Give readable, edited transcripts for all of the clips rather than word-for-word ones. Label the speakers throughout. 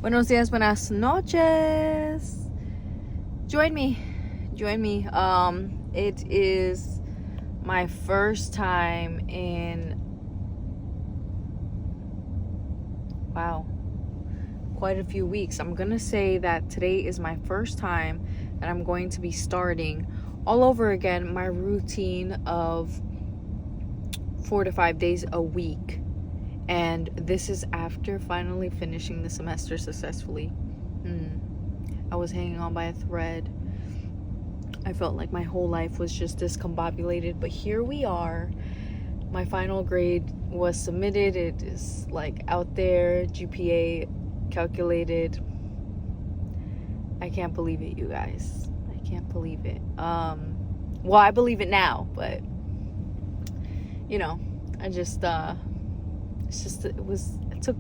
Speaker 1: Buenos días, buenas noches. Join me. It is my first time in, wow, quite a few weeks. I'm gonna say that today is my first time that I'm going to be starting all over again my routine of 4 to 5 days a week. And this is after finally finishing the semester successfully. I was hanging on by a thread. I felt like my whole life was just discombobulated, but here we are. My final grade was submitted. It is like out there, GPA calculated. I can't believe it, you guys. I can't believe it. Well, I believe it now, but I just it took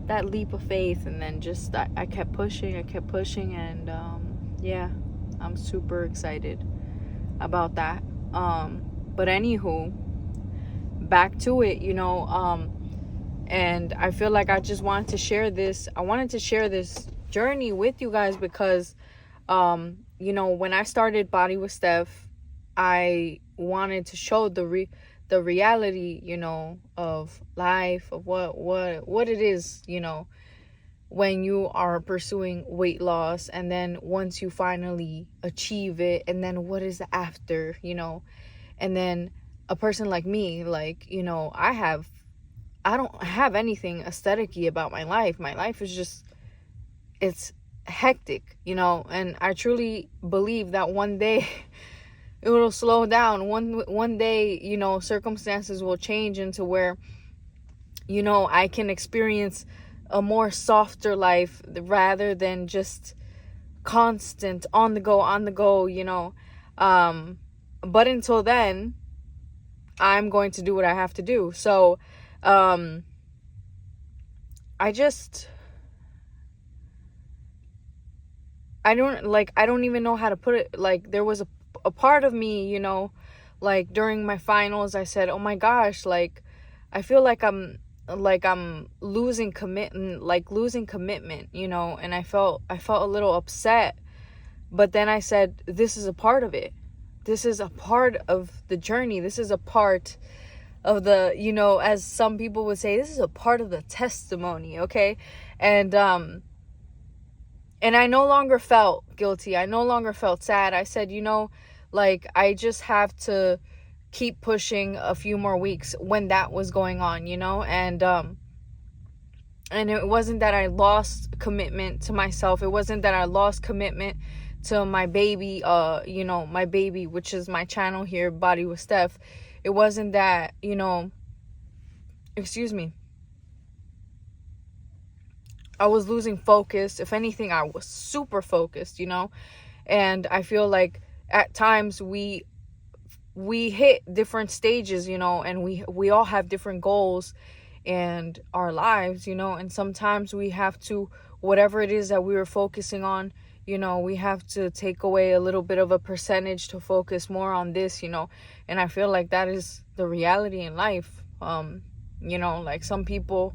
Speaker 1: that leap of faith, and then just I kept pushing, and yeah, I'm super excited about that. But anywho, back to it, and I feel like I just wanted to share this. I wanted to share this journey with you guys because when I started BodywithSteph, I wanted to show the reality, of life, of what it is, when you are pursuing weight loss, and then once you finally achieve it, and then what is the after, and then a person like me, I don't have anything aesthetic-y about my life. My life is just, it's hectic, and I truly believe that one day it will slow down. One day, circumstances will change into where, I can experience a more softer life rather than just constant on the go. But until then, I'm going to do what I have to do. So, I don't even know how to put it. Like, there was a part of me, during my finals, I said, oh my gosh, I feel like I'm losing commitment, and I felt a little upset. But then I said, this is a part of it. This is a part of the journey. This is a part of the, as some people would say, this is a part of the testimony. Okay. And I no longer felt guilty. I no longer felt sad. I said, I just have to keep pushing a few more weeks when that was going on, and it wasn't that I lost commitment to myself. It wasn't that I lost commitment to my baby, my baby, which is my channel here, BodywithSteph. It wasn't that, excuse me, I was losing focus. If anything, I was super focused, and I feel like at times we hit different stages, and we all have different goals in our lives, and sometimes we have to, whatever it is that we were focusing on, we have to take away a little bit of a percentage to focus more on this, and I feel like that is the reality in life. Like some people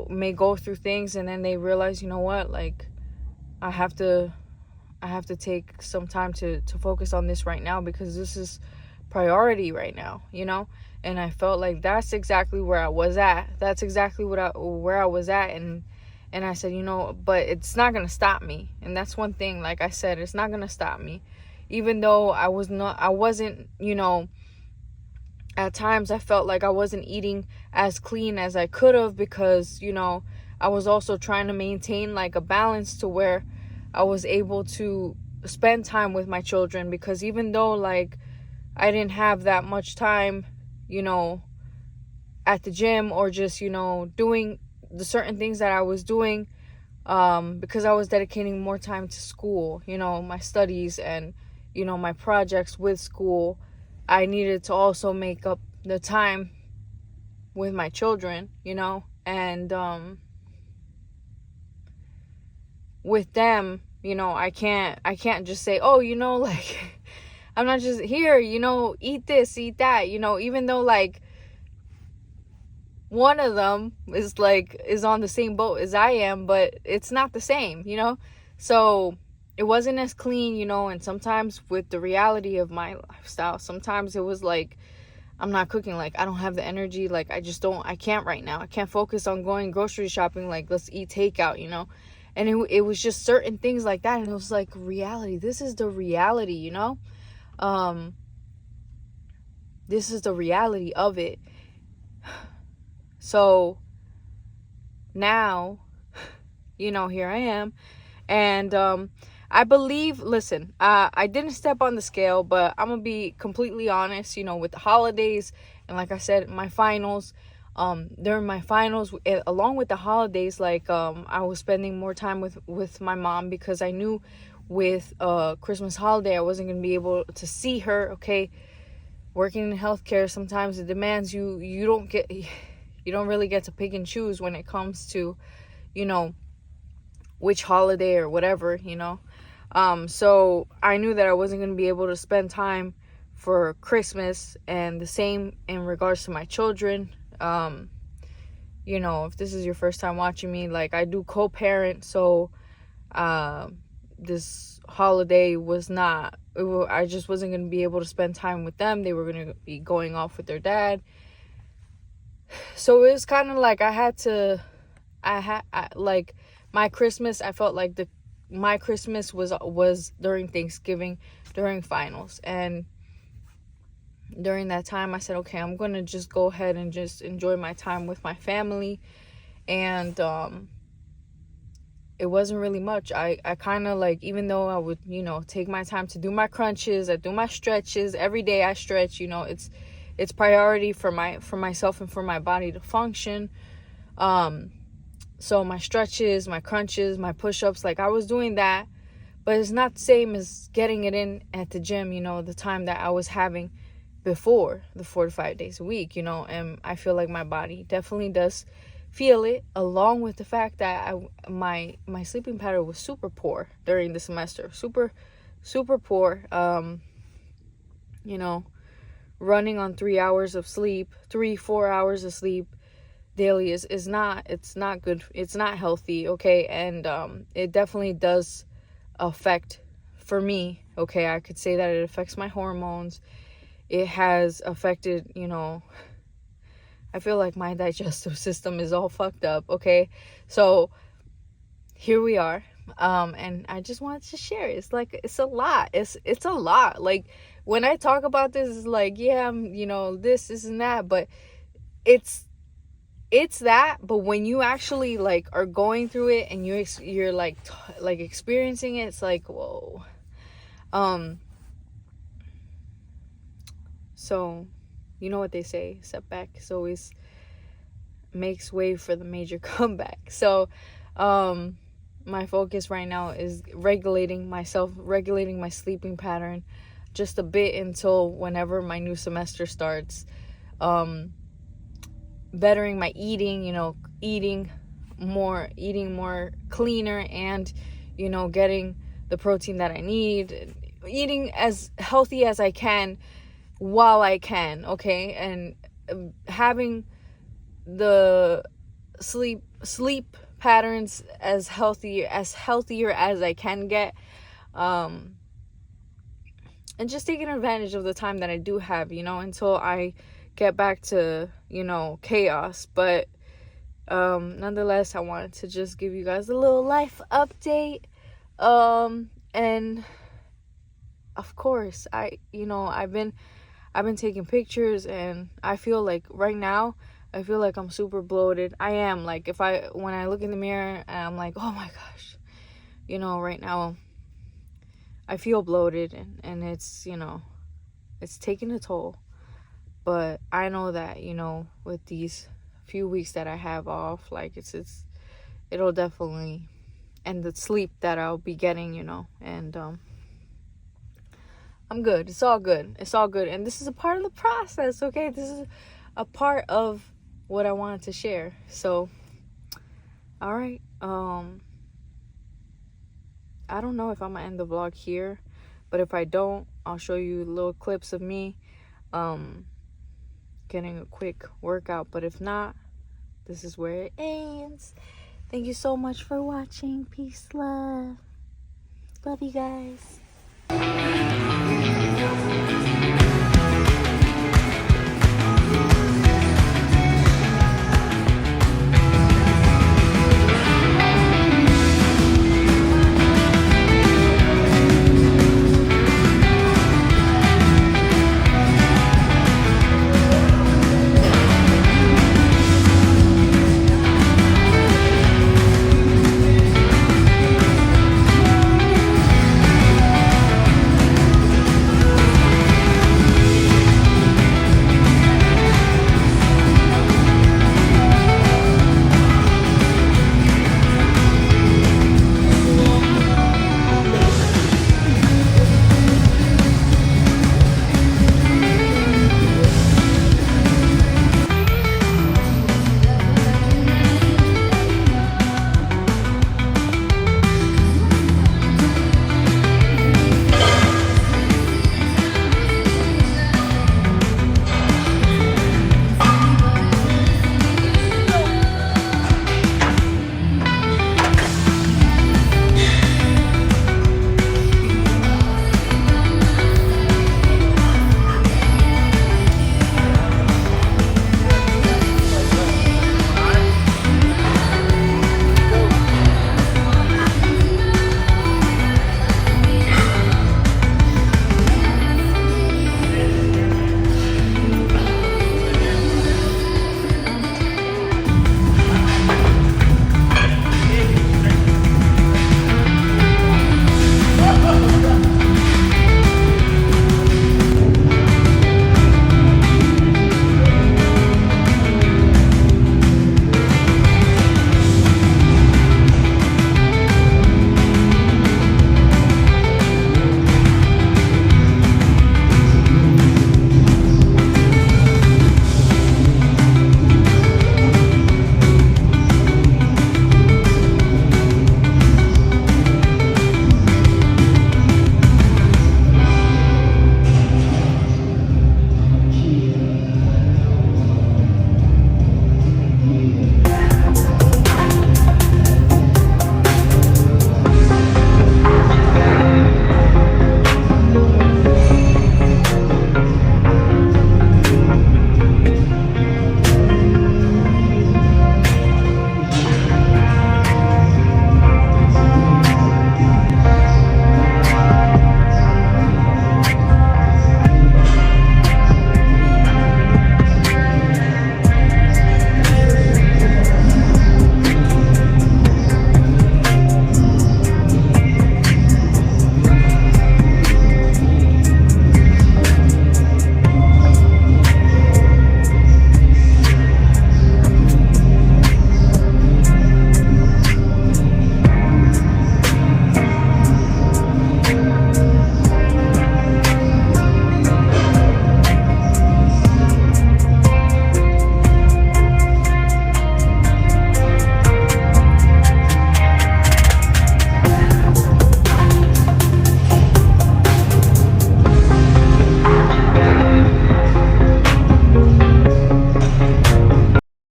Speaker 1: may go through things and then they realize, what, I have to take some time to focus on this right now because this is priority right now, and I felt like that's exactly where I was at. That's exactly where I was at, and I said, but it's not gonna stop me. And that's one thing, like I said, it's not gonna stop me, even though I wasn't, at times I felt like I wasn't eating as clean as I could have because, I was also trying to maintain like a balance to where I was able to spend time with my children, because even though I didn't have that much time, at the gym or just, doing the certain things that I was doing, because I was dedicating more time to school, my studies and, my projects with school, I needed to also make up the time with my children, and, with them, I can't just say, oh, I'm not just here, eat this, eat that, even though one of them is on the same boat as I am, but it's not the same, you know? So it wasn't as clean, you know, and sometimes with the reality of my lifestyle, sometimes it was like I'm not cooking, like I don't have the energy, like I can't right now. I can't focus on going grocery shopping, like let's eat takeout, you know? And it was just certain things like that, and it was like reality. This is the reality, you know? This is the reality of it. So now, you know, here I am. And I believe, listen, I didn't step on the scale, but I'm going to be completely honest, you know, with the holidays. And like I said, my finals, during my finals, along with the holidays, like I was spending more time with my mom, because I knew with Christmas holiday, I wasn't going to be able to see her, okay? Working in healthcare, sometimes it demands you don't really get to pick and choose when it comes to, you know, which holiday or whatever, you know. So I knew that I wasn't going to be able to spend time for Christmas, and the same in regards to my children. You know, if this is your first time watching me, like I do co-parent, so this holiday was not, I just wasn't going to be able to spend time with them. They were going to be going off with their dad. So it was kind of like like my Christmas, I felt like my Christmas was during Thanksgiving, during finals. And during that time, I said, okay, I'm going to just go ahead and just enjoy my time with my family. And it wasn't really much. I kind of like, even though I would, you know, take my time to do my crunches, I do my stretches every day. I stretch, you know, it's priority for myself and for my body to function. So my stretches, my crunches, my push-ups, like I was doing that, but it's not the same as getting it in at the gym, you know, the time that I was having before, the 4 to 5 days a week, you know. And I feel like my body definitely does feel it, along with the fact that my sleeping pattern was super poor during the semester, super poor. You know, running on 3 hours of sleep, 4 hours of sleep daily is not, it's not good, it's not healthy, okay? And it definitely does affect, for me, okay, I could say that it affects my hormones. It has affected, you know, I feel like my digestive system is all fucked up, okay? So here we are. And I just wanted to share. It's like, it's a lot. It's a lot. Like when I talk about this, it's like, yeah, you know, this and that, but it's that. But when you actually like are going through it and you're like experiencing it, it's like, whoa. So you know what they say, setback is always makes way for the major comeback. So my focus right now is regulating my sleeping pattern just a bit until whenever my new semester starts. Bettering my eating, you know, eating more cleaner, and, you know, getting the protein that I need, eating as healthy as I can while I can, okay? And having the sleep patterns as healthier as I can get, and just taking advantage of the time that I do have, you know, until I get back to, you know, chaos. But nonetheless, I wanted to just give you guys a little life update. And of course, I've been taking pictures, and I feel like right now, I feel like I'm super bloated. I am, like, when I look in the mirror and I'm like, oh my gosh, you know, right now I feel bloated, and it's, you know, it's taking a toll. But I know that, you know, with these few weeks that I have off, like it'll definitely, and the sleep that I'll be getting, you know, and I'm good. It's all good. And this is a part of the process, okay? This is a part of what I wanted to share. So, all right. I don't know if I'm gonna end the vlog here, but if I don't, I'll show you little clips of me getting a quick workout. But if not, this is where it ends. Thank you so much for watching. Peace, love. Love you guys.